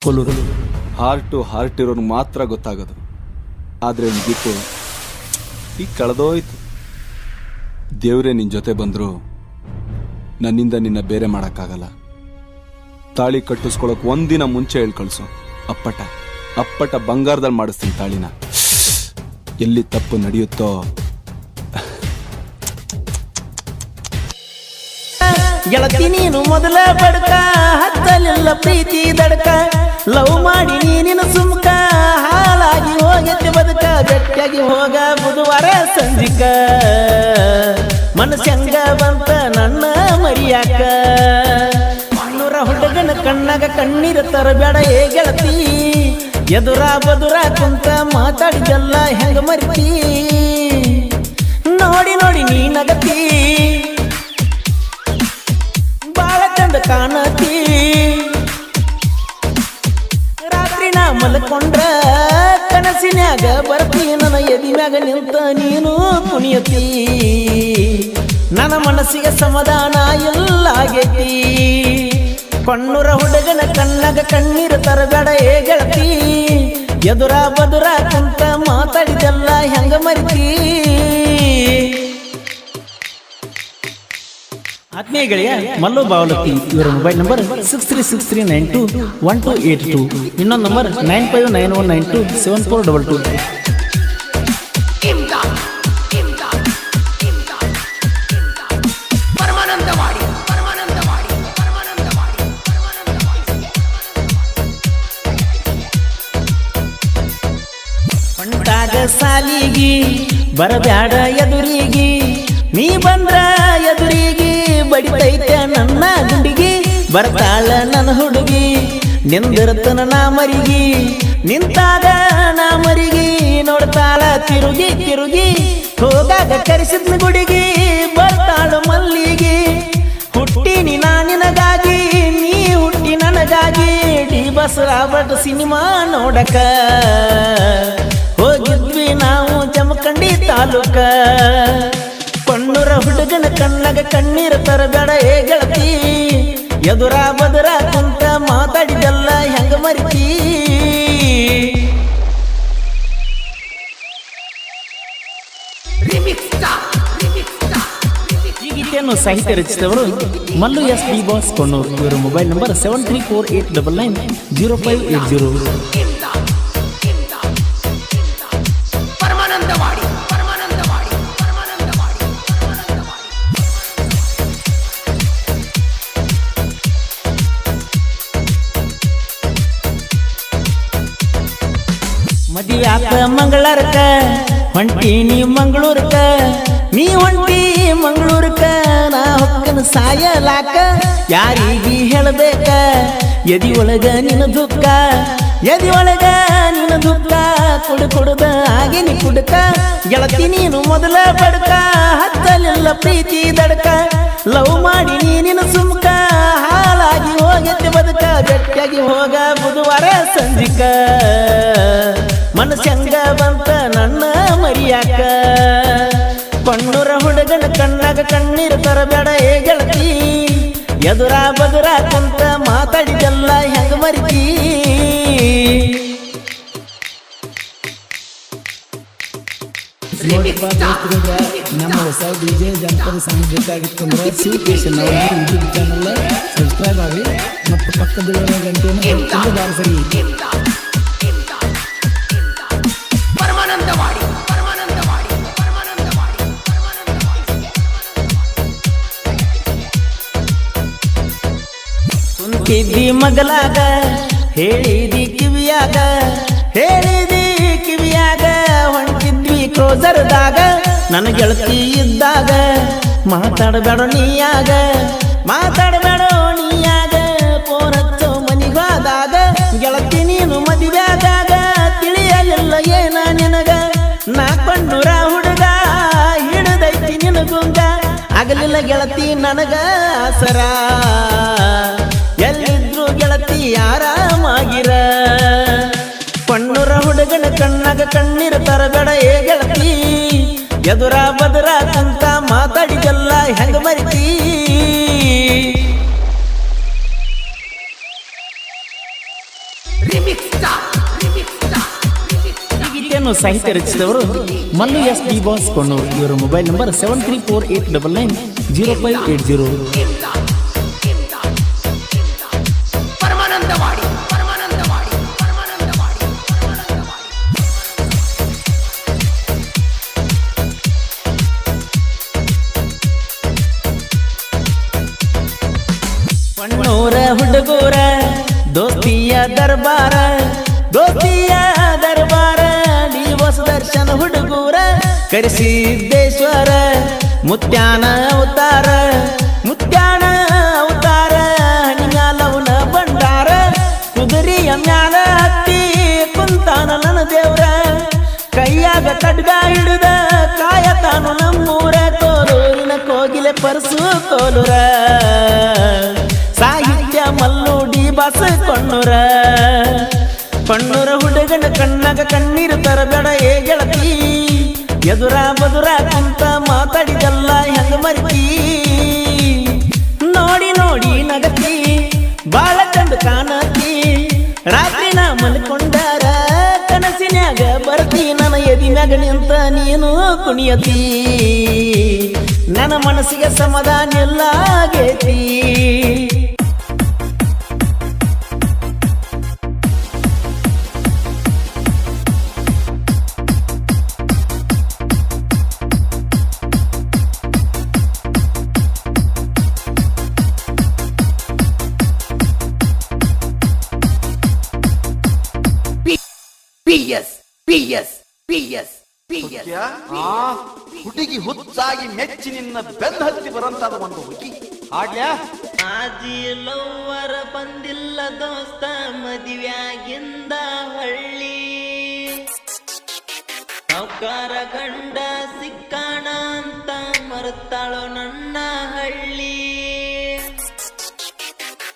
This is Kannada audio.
ಕೊಲ್ಲೂರು. ಹಾರ್ಟ್ ಟು ಹಾರ್ಟ್ ಇರೋನು ಮಾತ್ರ ಗೊತ್ತಾಗೋದು. ಆದರೆ ಗೀತೆ ಈಗ ಕಳೆದೋಯ್ತು. ದೇವ್ರೇ ನಿನ್ನ ಜೊತೆ ಬಂದರೂ ನನ್ನಿಂದ ನಿನ್ನ ಬೇರೆ ಮಾಡೋಕ್ಕಾಗಲ್ಲ. ತಾಳಿ ಕಟ್ಟಿಸ್ಕೊಳಕ್ ಒಂದಿನ ಮುಂಚೆ ಹೇಳಿ ಕಳಿಸು. ಅಪ್ಪಟ ಬಂಗಾರದಲ್ಲಿ ಮಾಡಿಸ್ತೀನಿ ತಾಳಿನ. ಎಲ್ಲಿ ತಪ್ಪು ನಡೆಯುತ್ತೋ ಗೆಳತಿ ನೀನು ಮೊದಲ ಬಡ್ಕ, ಹತ್ತಲಿಲ್ಲ ಪ್ರೀತಿ ದಡ್ಕ, ಲವ್ ಮಾಡಿ ನೀನಿನ ಸುಮ್ಕ, ಹಾಲಾಗಿ ಹೋಗೈತೆ ಬದುಕ, ಗಟ್ಟಿಯಾಗಿ ಹೋಗ ಬುಧವಾರ ಸಂಜಿಕ, ಮನಸ್ಸಂಗ ಬಂತ ನನ್ನ ಮರಿಯಾಕ, ಮಣ್ಣೂರ ಹುಡುಗನ ಕಣ್ಣಾಗ ಕಣ್ಣೀರ ತರಬೇಡ ಏ ಗೆಳತಿ, ಎದುರ ಬದುರ ಕುಂತ ಮಾತಾಡಿದೆಲ್ಲ ಹೆಂಗ ಮರಿತಿ, ನೋಡಿ ನೋಡಿ ನೀ ನಗತಿ, ಬಾಳ ಚಂದ ಕಾಣತಿ, ರಾತ್ರಿ ನಾ ಮಲ್ಕೊಂಡ್ರ ಕನಸಿನ್ಯಾಗ ಬರ್ತಿ, ನನ್ನ ಎದಿಮ್ಯಾಗ ನಿಂತ ನೀನು ಕುಣಿಯತಿ, ನನ್ನ ಮನಸ್ಸಿಗೆ ಸಮಾಧಾನ ಎಲ್ಲಾಗೈತಿ, ಕಣ್ಣೂರ ಹುಡುಗನ ಕಣ್ಣಾಗ ಕಣ್ಣೀರ ತರಬೇಡ ಏ ಗೆಳತಿ, ಎದುರ ಬದುರ ಕುಂತ ಮಾತಾಡಿದೆಲ್ಲ ಹೆಂಗ ಮರಿತಿ. ಆತ್ಮೀಯ ಗೆಳೆಯ ಮಲ್ಲು ಬಾವಲತ್ತಿ ಇವರ ಮೊಬೈಲ್ ನಂಬರ್ 6363921282, ಇನ್ನೊಂದು ನಂಬರ್ 9591927422. ಹೊಂಟಾಗ ಸಾಲಿಗಿ ಬರಬ್ಯಾಡ ಎದುರಿಗಿ, ನೀ ಬಂದ್ರ ಎದುರಿಗಿ ಬಡಿತೈತೆ ನನ್ನ ಗುಂಡಿಗಿ, ಬರ್ತಾಳ ನನ್ನ ಹುಡುಗಿ ನಿಂದಿರ್ತನ ನಾ ಮರಿಗಿ, ನಿಂತಾಗ ನಾ ಮರಿಗಿ ನೋಡ್ತಾಳ ತಿರುಗಿ ತಿರುಗಿ, ಹೋಗಾಗ ಕರೆಸಿದ್ನ ಗುಡಿಗಿ ಬರ್ತಾಳ ಮಲ್ಲಿಗಿ, ಹುಟ್ಟಿನಿ ನಾ ನಿನಗಾಗಿ ನೀ ಹುಟ್ಟಿ ನನಗಾಗಿ, ಡಿ ಬಸ್ ರಾಬರ್ಟ್ ಸಿನಿಮಾ ನೋಡಕ ಹೋಗಿದ್ವಿ ನಾವು ಜಮಖಂಡಿ ತಾಲೂಕ, ಕಣ್ಣೂರ ಹುಡುಗನ ಕಣ್ಣಾಗ ಕಣ್ಣೀರ ತರಬೇಡ ಏ ಗೆಳತಿ, ಎದುರ ಬದುರ ಕುಂತ ಮಾತಾಡಿದೆಲ್ಲ ಹೆಂಗ ಮರಿತಿ. ಈ ಗೀತೆಯನ್ನು ಸಾಹಿತ್ಯ ರಚಿಸಿದವರು Mallu S D boss Konnur. ಇವರ ಮೊಬೈಲ್ ನಂಬರ್ 7348990580. ಮದುವ್ಯಾಕ ಮಂಗಳೂರ್ಕ ಹೊಂಟೀನಿ ಮಂಗಳೂರ್ಕ, ನೀ ಹೊಂಟಿ ಮಂಗಳೂರ್ಕ, ನಾ ಹೊಕ್ಕನ ಸಾಯಲಾಕ, ಯಾರಿಗಿ ಹೇಳಬೇಕ ಎದಿ ಒಳಗ ನಿನ್ನ ದುಃಖ, ಎದಿ ಒಳಗ ನಿನ್ನ ದುಃಖ, ಕುಡುದ ಆಗಿನಿ ಕುಡುಕ, ಗೆಳತಿ ನೀನು ಮೊದಲ ಬಡ್ಕ, ಹತ್ತಲಿಲ್ಲ ಪ್ರೀತಿ ದಡ್ಕ, ಲವ್ ಮಾಡಿ ನೀನಿನ ಸುಮ್ಕ, ಹಾಲಾಗಿ ಹೋಗೈತೆ ಬದುಕ, ಗಟ್ಟಿಯಾಗಿ ಹೋಗ ಬುಧವಾರ ಸಂಜಿಕ, ಮನಸ್ಸಂಗ ಬಂತ ನನ್ನ ಮರಿಯಾಕ, ಕಣ್ಣೂರ ಹುಡುಗನ ಕಣ್ಣಾಗ ಕಣ್ಣೀರ ತರಬೇಡ ಏ ಗೆಳತಿ, ಎದುರ ಬದುರ ಕುಂತ ಮಾತಾಡಿದೆಲ್ಲ ಹೆಂಗ ಮರಿತಿ. ನಮ್ಮ ಹೊಸ ಡಿಜೆ ಜನಪದ ಸಾಂಗ್ ಬೇಕಾಗಿತ್ತು ಅಂದ್ರೆ ಸಿವಿಕೇಶನ್ ಯೂಟ್ಯೂಬ್ ಚಾನಲ್ ಸಬ್ಸ್ಕ್ರೈಬ್ ಆಗಿ ಮತ್ತು ಪಕ್ಕದಲ್ಲಿರೋ ಗಂಟೆಯನ್ನು ಬಾರಿಸರಿ. ಕುಂತಿದ್ದಿ ಮಗಲಾಗ ಹೇಳಿದಿ ಕಿವಿಯಾಗ, ಹೇಳಿದಿ ಕಿವಿಯಾಗ, ಹೊಂಟಿದ್ವಿ ಕ್ರೋಸರ್ದಾಗ, ನನ್ನ ಗೆಳತಿ ಇದ್ದಾಗ, ಮಾತಾಡಬೇಡ ನೀಯಾಗ, ಮಾತಾಡಬೇಡ ನೀಯಾಗ, ಪೋರಚ್ಚೋ ಮನಿಗಾದಾಗ, ಗೆಳತಿ ನೀನು ಮದುವೆಯಾದಾಗ ತಿಳಿಯಲಿಲ್ಲ ಏನ ನಿನಗ, ನಾ ಕಣ್ಣೂರ ಹುಡುಗ ಹಿಡಿದೈತಿ ನಿನಗುಂಗ, ಆಗಲಿಲ್ಲ ಗೆಳತಿ ನನಗ ಆಸರ, ಎಲ್ಲಿದ್ರು ಗೆಳತಿ ಆರಾಮಾಗಿರ, ಕಣ್ಣೂರ ಹುಡುಗನ ಕಣ್ಣಾಗ ಕಣ್ಣೀರ ತರಬೇಡ ಏ ಗೆಳತಿ, ಎದುರ ಬದುರ ಕುಂತ ಮಾತಾಡಿದೆಲ್ಲ ಹೆಂಗ ಮರಿತಿ. ಈ ಗೀತೆಯನ್ನು ಸಾಹಿತ್ಯ ರಚಿಸಿದವರು Mallu S D boss Konnur. ಇವರ ಮೊಬೈಲ್ ನಂಬರ್ 7348990580. ಕೊಣ್ಣೂರ ಹುಡುಗೂರ ದೋಸ್ತಿಯ ದರ್ಬಾರ ಡಿ ಹೊಸ ದರ್ಶನ ಹುಡುಗೂರ ಕರಿಸಿದ್ದೇಶ್ವರ ಮುತ್ಯಾನ ಅವತಾರ ಹಣಿಗಾಲವನ ಬಂಡಾರ ಕುದುರೆಯ ಮ್ಯಾಲ ಹತ್ತಿ ಕುಂತಾನ ನನ್ನ ದೇವ್ರ ಕೈಯಾಗ ಖಡ್ಗ ಹಿಡಿದ ಕಾಯತಾನು ನಮ್ಮೂರ ಕೋಲೂರಿನ ಕೋಗಿಲೆ ಪರಸು ಕೋಲೂರ ಸಾಹಿತ್ಯ ಮಲ್ಲು ಡಿ ಬಾಸ್ ಕೊಣ್ಣೂರ ಹುಡುಗನ ಕಣ್ಣಾಗ ಕಣ್ಣೀರು ತರಬೇಡ ಏ ಗೆಳತಿ ಎದುರ ಬದುರ ಕುಂತ ಮಾತಾಡಿದಲ್ಲ ಹೆಂಗ ಮರಿತಿ ನೋಡಿ ನಗತಿ ಬಾಳ ಚಂದ ಕಾಣತಿ ರಾತ್ರಿ ನಾ ಮಲ್ಕೊಂಡಾರ ಕನಸಿನ್ಯಾಗ ಬರ್ತಿ ನನ್ನ ಎದಿ ಮ್ಯಾಗ ನಿಂತ ನೀನು ಕುಣಿಯತಿ ನನ್ನ ಮನಸ್ಸಿಗೆ ಸಮಾಧಾನ ಎಲ್ಲ ಆಗೇತಿ ಹುಡುಗಿ ಹುಚ್ಚಾಗಿ ಮೆಚ್ಚಿ ನಿನ್ನ ಬೆನ್ನ ಹತ್ತಿ ಬರಂತಾದ ಒಂದು ಹುಡುಗಿ ಹಾಡ್ಯಾ ಆಜಿ ಲವ್ವರ ಬಂದಿಲ್ಲ ದೋಸ್ತ ಮದುವೆಯಾಗಿಂದ ಹಳ್ಳಿ ಸಾವ್ಕಾರ ಗಂಡ ಸಿಕ್ಕಾಣ ಅಂತ ಮರೆತಾಳೋ ನನ್ನ